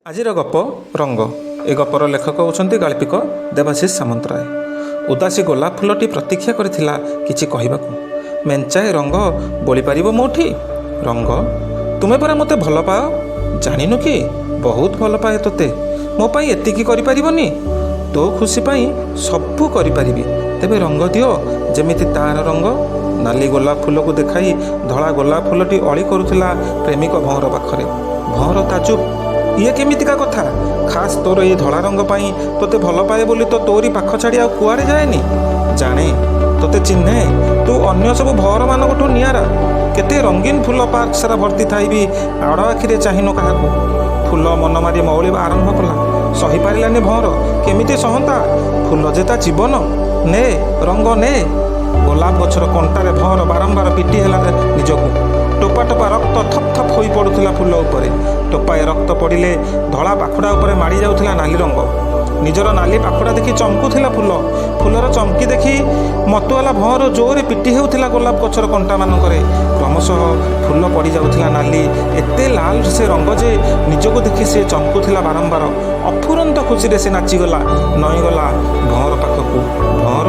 ଆଜିର ଗପ ରଙ୍ଗ। ଏ ଗପର ଲେଖକ ହେଉଛନ୍ତି ଗାଳ୍ପିକ ଦେବାଶିଷ ସାମନ୍ତରାୟ। ଉଦାସୀ ଗୋଲାପ ଫୁଲଟି ପ୍ରତୀକ୍ଷା କରିଥିଲା କିଛି କହିବାକୁ। ମେଞ୍ଚାଏ ରଙ୍ଗ ବୋଳିପାରିବ ମୋଠି? ରଙ୍ଗ, ତୁମେ ପରା ମୋତେ ଭଲ ପାଅ, ଜାଣିନୁ କି? ବହୁତ ଭଲ ପାଏ ତୋତେ। ମୋ ପାଇଁ ଏତିକି କରିପାରିବନି? ତୋ ଖୁସି ପାଇଁ ସବୁ କରିପାରିବି। ତେବେ ରଙ୍ଗ ଦିଅ, ଯେମିତି ତାର ରଙ୍ଗ। ନାଲି ଗୋଲାପ ଫୁଲକୁ ଦେଖାଇ ଧଳା ଗୋଲାପ ଫୁଲଟି ଅଳି କରୁଥିଲା ପ୍ରେମିକ ଭଅଁର ପାଖରେ। ଭଅଁର ତାଜୁବ, ଇଏ କେମିତିକା କଥା? ଖାସ୍ ତୋର ଏଇ ଧଳା ରଙ୍ଗ ପାଇଁ ତୋତେ ଭଲ ପାଏ ବୋଲି ତ ତୋରି ପାଖ ଛାଡ଼ି ଆଉ କୁଆଡ଼େ ଯାଏନି। ଜାଣେ, ତୋତେ ଚିହ୍ନେ, ତୁ ଅନ୍ୟ ସବୁ ଭଅରମାନଙ୍କଠୁ ନିଆରା। କେତେ ରଙ୍ଗୀନ ଫୁଲ ପାର୍କ ସାରା ଭର୍ତ୍ତି ଥାଇବି ଆଡ଼ ଆଖିରେ ଚାହିଁନୁ କାହାକୁ। ଫୁଲ ମନ ମାରି ମଉଳିବା ଆରମ୍ଭ କଲା। ସହିପାରିଲାନି ଭଅଁର। କେମିତି ସହନ୍ତା? ଫୁଲ ଯେ ତା ଜୀବନ। ନେ ରଙ୍ଗ ନେ। ଗୋଲାପ ଗଛର କଣ୍ଟାରେ ଭଅଁର ବାରମ୍ବାର ପିଟି ହେଲା ନିଜକୁ। ଟୋପା ଟୋପା ରକ୍ତ ଥପ୍ ଥପ୍ ହୋଇ ପଡ଼ୁଥିଲା ଫୁଲ ଉପରେ। ଟୋପାଏ ରକ୍ତ ପଡ଼ିଲେ ଧଳା ପାଖୁଡ଼ା ଉପରେ ମାଡ଼ି ଯାଉଥିଲା ନାଲି ରଙ୍ଗ। ନିଜର ନାଲି ପାଖୁଡ଼ା ଦେଖି ଚମକୁଥିଲା ଫୁଲ। ଫୁଲର ଚମକି ଦେଖି ମତୁଆଲା ଭଅଁର ଜୋରରେ ପିଟି ହେଉଥିଲା ଗୋଲାପ ଗଛର କଣ୍ଟାମାନଙ୍କରେ। କ୍ରମଶଃ ଫୁଲ ପଡ଼ିଯାଉଥିଲା ନାଲି। ଏତେ ଲାଲ ସେ ରଙ୍ଗ ଯେ ନିଜକୁ ଦେଖି ସେ ଚମକୁଥିଲା ବାରମ୍ବାର। ଅଫୁରନ୍ତ ଖୁସିରେ ସେ ନାଚିଗଲା, ନଇଁଗଲା ଭଅଁର ପାଖକୁ। ଭଅଁର